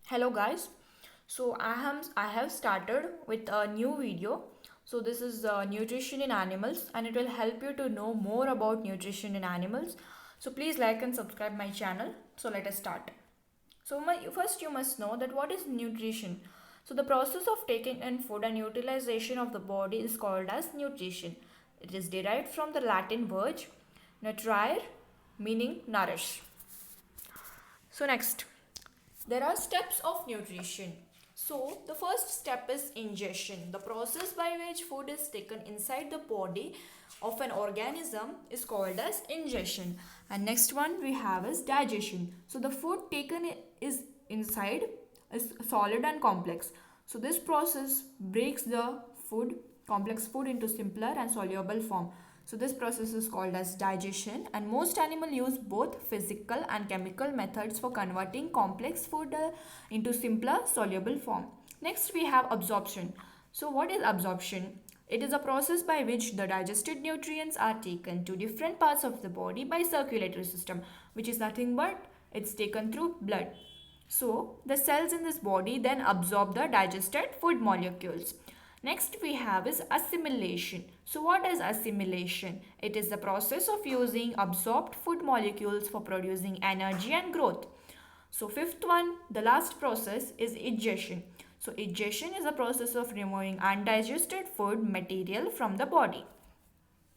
Hello guys. So I have started with a new video. So this is nutrition in animals and it will help you to know more about nutrition in animals. So please like and subscribe my channel. So let us start. First you must know that what is nutrition. So the process of taking in food and utilization of the body is called as nutrition. It is derived from the Latin word nutrire, meaning nourish. So next, there are steps of nutrition. So, the first step is ingestion. The process by which food is taken inside the body of an organism is called as ingestion. And next one we have is digestion. So, the food taken is inside is solid and complex. So, this process breaks the complex food into simpler and soluble form. So this process is called as digestion, and most animals use both physical and chemical methods for converting complex food into simpler soluble form. Next we have absorption. So what is absorption? It is a process by which the digested nutrients are taken to different parts of the body by circulatory system, which is nothing but it's taken through blood. So the cells in this body then absorb the digested food molecules. Next we have is assimilation. So what is assimilation? It is the process of using absorbed food molecules for producing energy and growth. So fifth one, the last process is digestion. So digestion is the process of removing undigested food material from the body.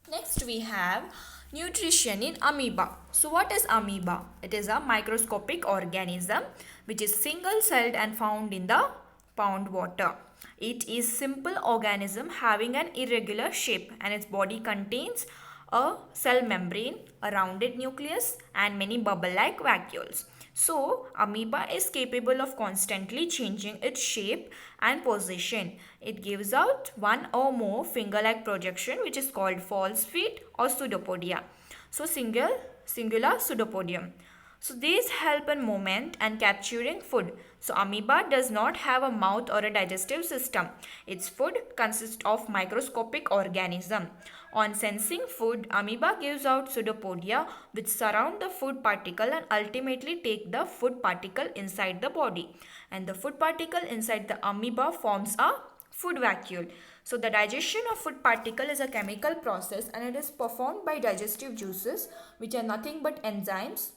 Next we have nutrition in amoeba. So what is amoeba? It is a microscopic organism which is single celled and found in the pond water. It is simple organism having an irregular shape and its body contains a cell membrane, a rounded nucleus and many bubble-like vacuoles. So, amoeba is capable of constantly changing its shape and position. It gives out one or more finger-like projection which is called false feet or pseudopodia. So, singular pseudopodium. So these help in movement and capturing food. So amoeba does not have a mouth or a digestive system. Its food consists of microscopic organism. On sensing food, amoeba gives out pseudopodia which surround the food particle and ultimately take the food particle inside the body. And the food particle inside the amoeba forms a food vacuole. So the digestion of food particle is a chemical process and it is performed by digestive juices which are nothing but enzymes.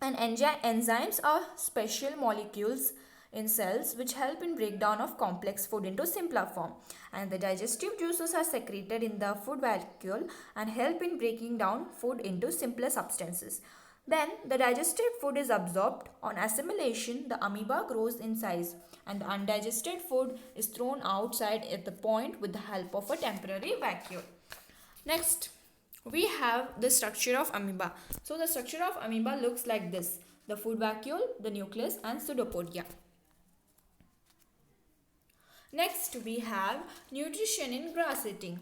And enzymes are special molecules in cells which help in breakdown of complex food into simpler form. And the digestive juices are secreted in the food vacuole and help in breaking down food into simpler substances. Then the digested food is absorbed. On assimilation, the amoeba grows in size and the undigested food is thrown outside at the point with the help of a temporary vacuole. Next, we have the structure of amoeba. So the structure of amoeba looks like this: the food vacuole, the nucleus and pseudopodia. Next we have nutrition in grass eating.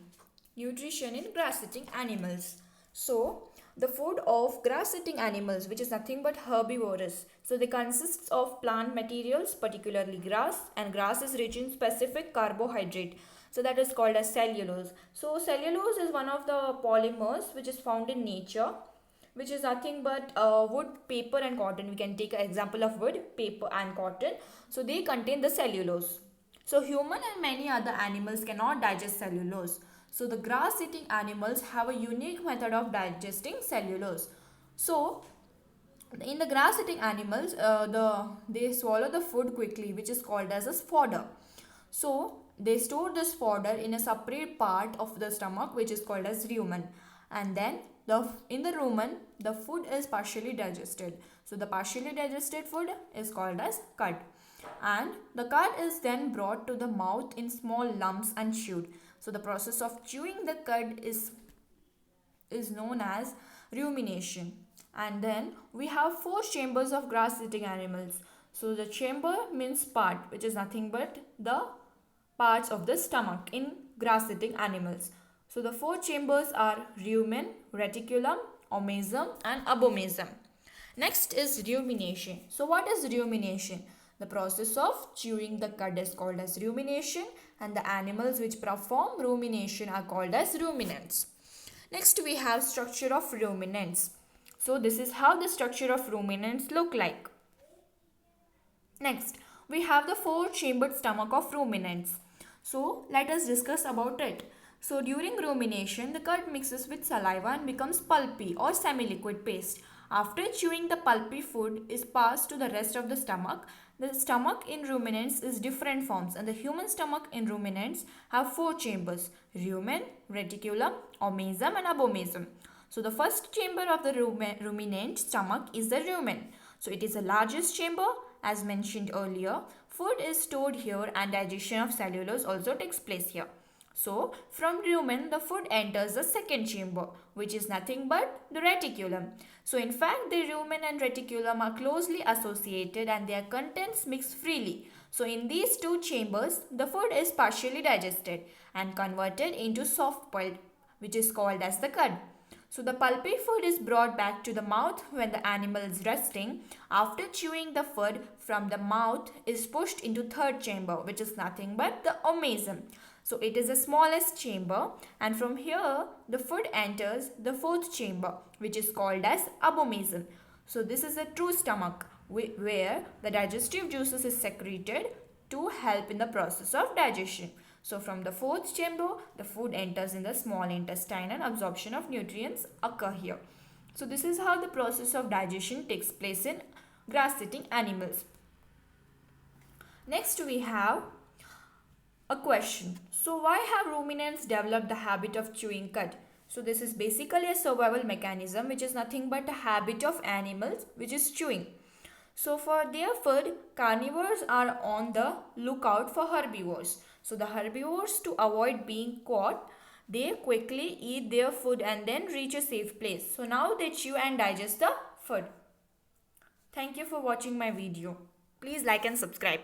Nutrition in grass eating animals. So the food of grass eating animals, which is nothing but herbivorous. So they consist of plant materials, particularly grass, and grass is rich in specific carbohydrate. So that is called as cellulose. So cellulose is one of the polymers which is found in nature, which is nothing but wood, paper and cotton. We can take an example of wood, paper and cotton. So they contain the cellulose. So human and many other animals cannot digest cellulose. So the grass eating animals have a unique method of digesting cellulose. So in the grass eating animals, they swallow the food quickly, which is called as a fodder. So they store this fodder in a separate part of the stomach which is called as rumen, and then in the rumen the food is partially digested. So the partially digested food is called as cud, and the cud is then brought to the mouth in small lumps and chewed. So the process of chewing the cud is known as rumination. And then we have four chambers of grass eating animals. So the chamber means part, which is nothing but the parts of the stomach in grass eating animals. So the four chambers are rumen, reticulum, omasum and abomasum. Next is rumination. So what is rumination? The process of chewing the cud is called as rumination, and the animals which perform rumination are called as ruminants. Next we have structure of ruminants. So this is how the structure of ruminants look like. Next, we have the four-chambered stomach of ruminants. So, let us discuss about it. So, during rumination, the cud mixes with saliva and becomes pulpy or semi-liquid paste. After chewing, the pulpy food is passed to the rest of the stomach. The stomach in ruminants is different forms, and the human stomach in ruminants have four chambers: rumen, reticulum, omasum and abomasum. So the first chamber of the ruminant stomach is the rumen. So it is the largest chamber. As mentioned earlier, food is stored here and digestion of cellulose also takes place here. So from rumen, the food enters the second chamber, which is nothing but the reticulum. So in fact, the rumen and reticulum are closely associated and their contents mix freely. So in these two chambers, the food is partially digested and converted into soft pulp, which is called as the cud. So the pulpy food is brought back to the mouth when the animal is resting. After chewing, the food from the mouth is pushed into third chamber, which is nothing but the omasum. So it is the smallest chamber, and from here the food enters the fourth chamber, which is called as abomasum. So this is a true stomach where the digestive juices is secreted to help in the process of digestion. So from the fourth chamber, the food enters in the small intestine and absorption of nutrients occur here. So this is how the process of digestion takes place in grass-eating animals. Next we have a question. So why have ruminants developed the habit of chewing cud? So this is basically a survival mechanism, which is nothing but a habit of animals, which is chewing. So for their food, carnivores are on the lookout for herbivores. So the herbivores, to avoid being caught, they quickly eat their food and then reach a safe place. So now they chew and digest the food. Thank you for watching my video. Please like and subscribe.